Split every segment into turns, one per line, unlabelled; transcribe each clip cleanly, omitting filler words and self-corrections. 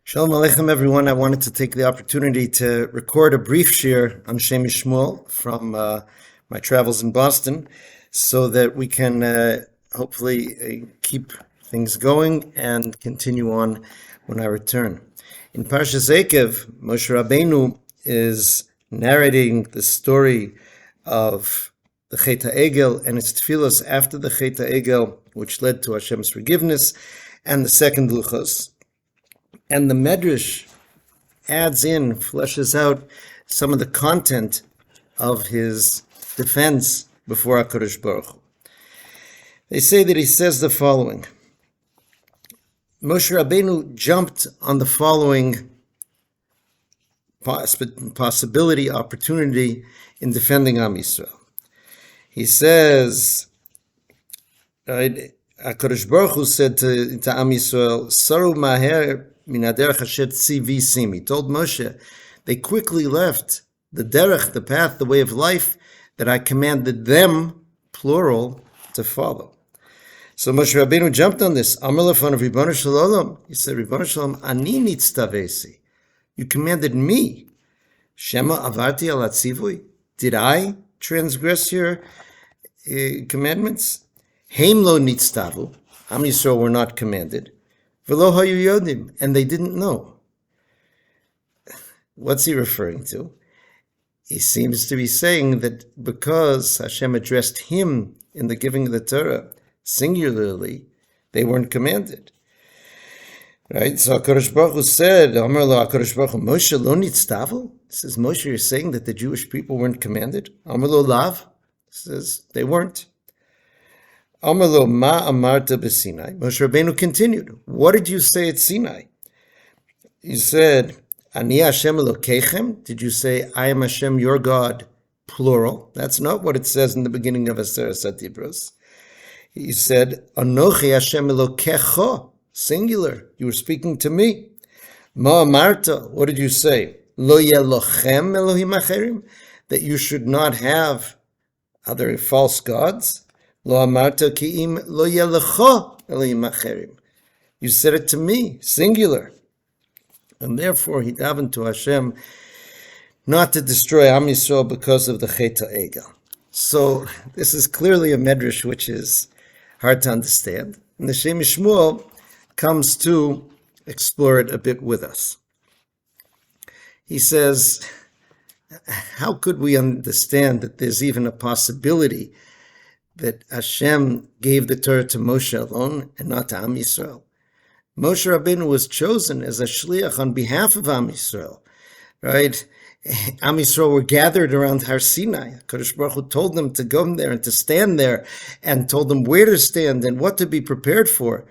Shalom Aleichem, everyone. I wanted to take the opportunity to record a brief shir on Shem Mishmuel from my travels in Boston so that we can hopefully keep things going and continue on when I return. In Parshas Eikev, Moshe Rabbeinu is narrating the story of the Chet HaEgel and its tefillos after the Chet HaEgel, which led to Hashem's forgiveness, and the second luchos. And the Midrash fleshes out some of the content of his defense before HaKadosh Baruch Hu. They say that he says the following. Moshe Rabbeinu jumped on the following opportunity in defending Am Yisrael. He says, HaKadosh Baruch Hu said to Am Yisrael, Saru maher min haderech asher tzivisi. He told Moshe, they quickly left the derech, the path, the way of life that I commanded them, plural, to follow. So Moshe Rabbeinu jumped on this. Amar lefanav Ribono shel olam. He said, Ribono shel olam, ani nitztavesi. You commanded me. Shema avarti al hatzivui. Did I transgress your commandments? Heim lo nitztavu. Am Yisrael were not commanded. V'lo hayu yodim, and they didn't know. What's he referring to? He seems to be saying that because Hashem addressed him in the giving of the Torah singularly, they weren't commanded. Right? So HaKadosh Baruch Hu said, Amar lo HaKadosh Baruch Hu, Moshe lo nitztavu? He says, Moshe, you're saying that the Jewish people weren't commanded? Amar lo lav? He says, they weren't. Amar lo ma amarta b'Sinai. Moshe Rabbeinu continued, what did you say at Sinai? You said, Ani Hashem Elokeichem. Did you say, I am Hashem, your God, plural? That's not what it says in the beginning of Aseret HaDibros. He said, Anochi Hashem Elokecho, singular. You were speaking to me. Ma amarta. What did you say? Lo yelochem Elohim acherim. That you should not have other false gods. Lo amarta ki'im lo yelecho Elohim acherim. You said it to me, singular. And therefore he davened to Hashem not to destroy Am Yisrael because of the Chet HaEgel. So this is clearly a Midrash which is hard to understand. And the Shem Mishmuel comes to explore it a bit with us. He says, how could we understand that there's even a possibility that Hashem gave the Torah to Moshe alone and not to Am Yisrael? Moshe Rabbeinu was chosen as a shliach on behalf of Am Yisrael, right? Am Yisrael were gathered around Har Sinai. HaKadosh Baruch Hu told them to go there and to stand there, and told them where to stand and what to be prepared for,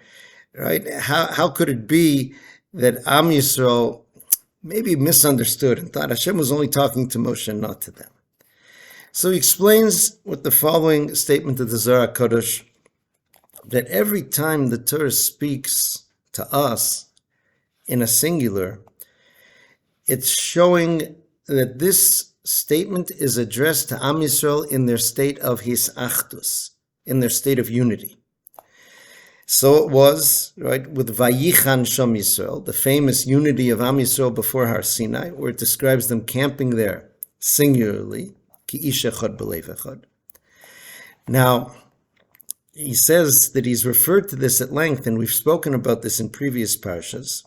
right? How could it be that Am Yisrael maybe misunderstood and thought Hashem was only talking to Moshe and not to them? So he explains with the following statement of the Zohar HaKadosh, that every time the Torah speaks to us in a singular, it's showing that this statement is addressed to Am Yisrael in their state of hisachdus, in their state of unity. So it was, right, with Vayichan Shem Yisrael, the famous unity of Am Yisrael before Har Sinai, where it describes them camping there singularly, ki ish echad b'lev echad. Now, he says that he's referred to this at length, and we've spoken about this in previous Parshas,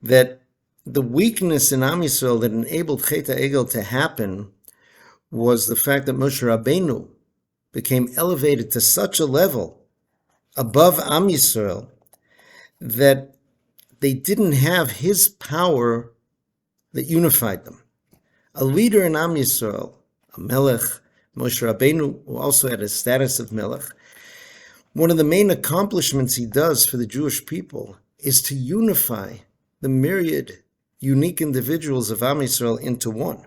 that the weakness in Am Yisrael that enabled Chet HaEgel to happen was the fact that Moshe Rabbeinu became elevated to such a level above Am Yisrael that they didn't have his power that unified them. A leader in Am Yisrael, a melech, Moshe Rabbeinu, who also had a status of melech, one of the main accomplishments he does for the Jewish people is to unify the myriad unique individuals of Am Yisrael into one.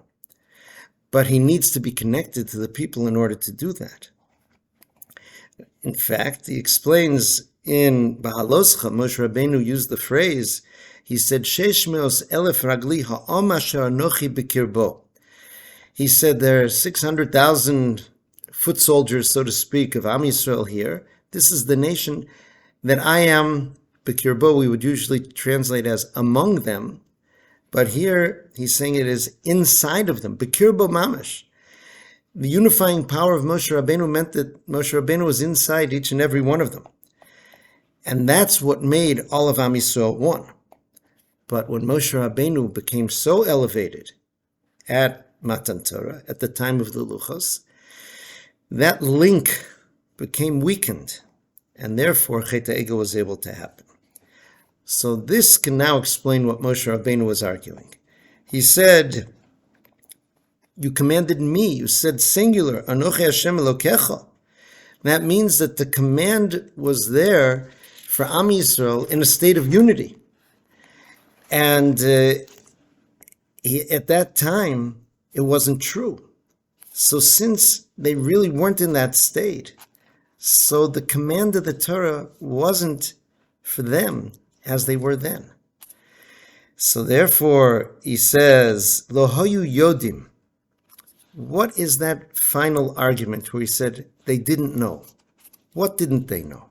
But he needs to be connected to the people in order to do that. In fact, he explains in Ba'aloscha, Moshe Rabbeinu used the phrase, he said, Shesh meos elef ragli ha'om asher anochi b'kirbo. He said there are 600,000 foot soldiers, so to speak, of Am Yisrael here. This is the nation that I am B'kirbo we would usually translate as among them, but here he's saying it is inside of them. B'kirbo mamash. The unifying power of Moshe Rabbeinu meant that Moshe Rabbeinu was inside each and every one of them. And that's what made all of Am Yisrael one. But when Moshe Rabbeinu became so elevated at Matan Torah, at the time of the Luchos, that link became weakened, and therefore Chet HaEgel was able to happen. So this can now explain what Moshe Rabbeinu was arguing. He said, you commanded me, you said singular, Anochi Hashem Elokecha. That means that the command was there for Am Yisrael in a state of unity. And at that time, it wasn't true. So since they really weren't in that state, so the command of the Torah wasn't for them as they were then. So therefore, he says, Lo hoyu yodim. What is that final argument where he said they didn't know? What didn't they know?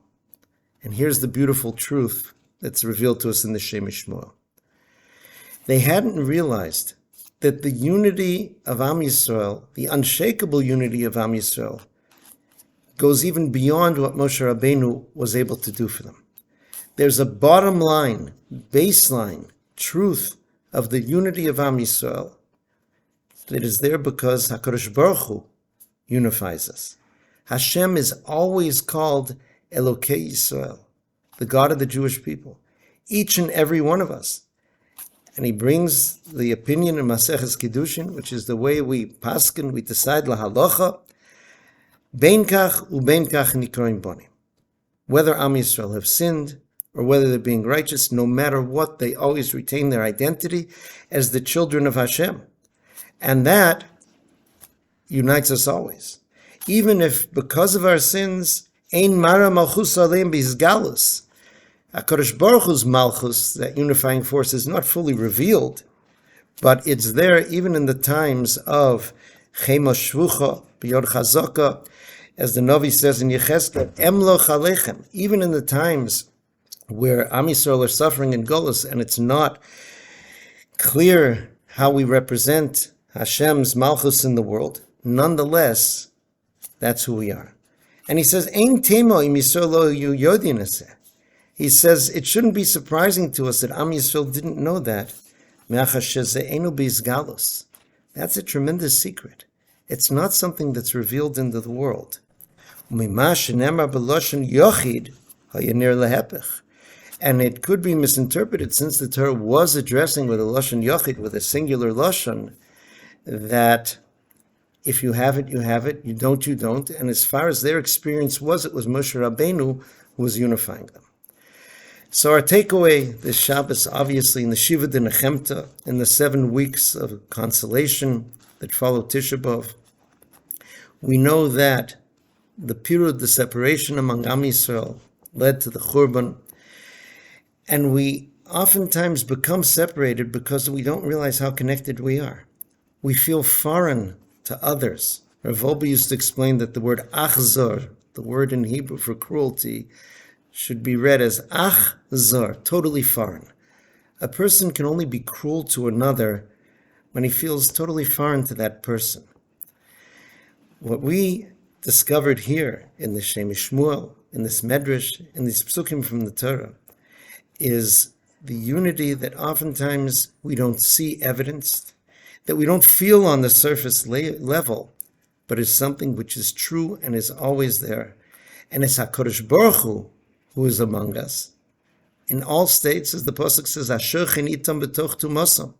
And here's the beautiful truth that's revealed to us in the Shem Mishmuel. They hadn't realized that the unity of Am Yisrael, the unshakable unity of Am Yisrael, goes even beyond what Moshe Rabbeinu was able to do for them. There's a bottom line, baseline, truth of the unity of Am Yisrael that is there because HaKadosh Baruch Hu unifies us. Hashem is always called Elokei Yisrael, the God of the Jewish people, each and every one of us. And he brings the opinion in Maseches Kiddushin, which is the way we paskin, we decide lahalocha, bein kach ubein kach nikroim bonim. Whether Am Yisrael have sinned or whether they're being righteous, no matter what, they always retain their identity as the children of Hashem. And that unites us always. Even if, because of our sins, ein mara malchus aleim b'izgalus, HaKadosh Baruch Hu's malchus, that unifying force, is not fully revealed, but it's there even in the times of chema shvucha, b'yod chazaka, as the Navi says in Yechezkel, emlo chalechem, even in the times where Am Yisrael are suffering in Golus, and it's not clear how we represent Hashem's malchus in the world, nonetheless, that's who we are. And he says, Ein temo im Yisrael lo yodin eseh. He says, it shouldn't be surprising to us that Am Yisrael didn't know that. That's a tremendous secret. It's not something that's revealed into the world. And it could be misinterpreted, since the Torah was addressing with a Lashon Yochid, with a singular Lashon, that if you have it, you have it, you don't, you don't. And as far as their experience was, it was Moshe Rabbeinu who was unifying them. So our takeaway this Shabbos, obviously, in the Shiva de Nechemta, in the 7 weeks of consolation that follow Tisha B'Av, we know that the period, the separation among Am Yisrael, led to the Churban, and we oftentimes become separated because we don't realize how connected we are. We feel foreign to others. Rav Wolbe used to explain that the word achzor, the word in Hebrew for cruelty, should be read as achzor, totally foreign. A person can only be cruel to another when he feels totally foreign to that person. What we discovered here in the Shem Mishmuel, in this Midrash, in these psukim from the Torah, is the unity that oftentimes we don't see evidenced, that we don't feel on the surface level, but is something which is true and is always there. And it's HaKadosh Baruch Hu who is among us. In all states, as the Pasuk says, Asher chenitam b'toch tumasam.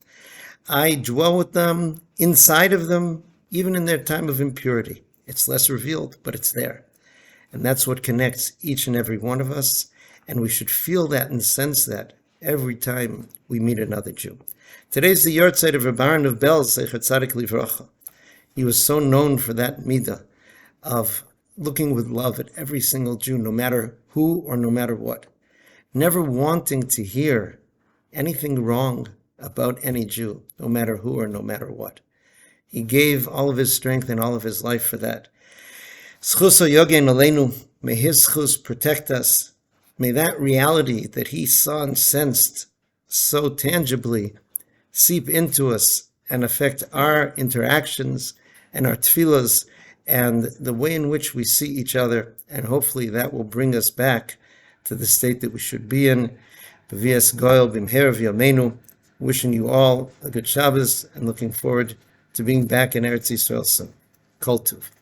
I dwell with them, inside of them, even in their time of impurity. It's less revealed, but it's there. And that's what connects each and every one of us. And we should feel that and sense that every time we meet another Jew. Today's the yahrzeit of Reb Aaron of Belz, Zecher Tzadik Livracha. He was so known for that midah of looking with love at every single Jew, no matter who or no matter what. Never wanting to hear anything wrong about any Jew, no matter who or no matter what. He gave all of his strength and all of his life for that. Schus yogein aleinu, may his schus protect us May that reality that he saw and sensed so tangibly seep into us and affect our interactions and our tefillas and the way in which we see each other. And hopefully that will bring us back to the state that we should be in. B'vias Goel b'mher v'yameinu. Wishing you all a good Shabbos and looking forward to being back in Eretz Yisrael soon. Kol Tuv.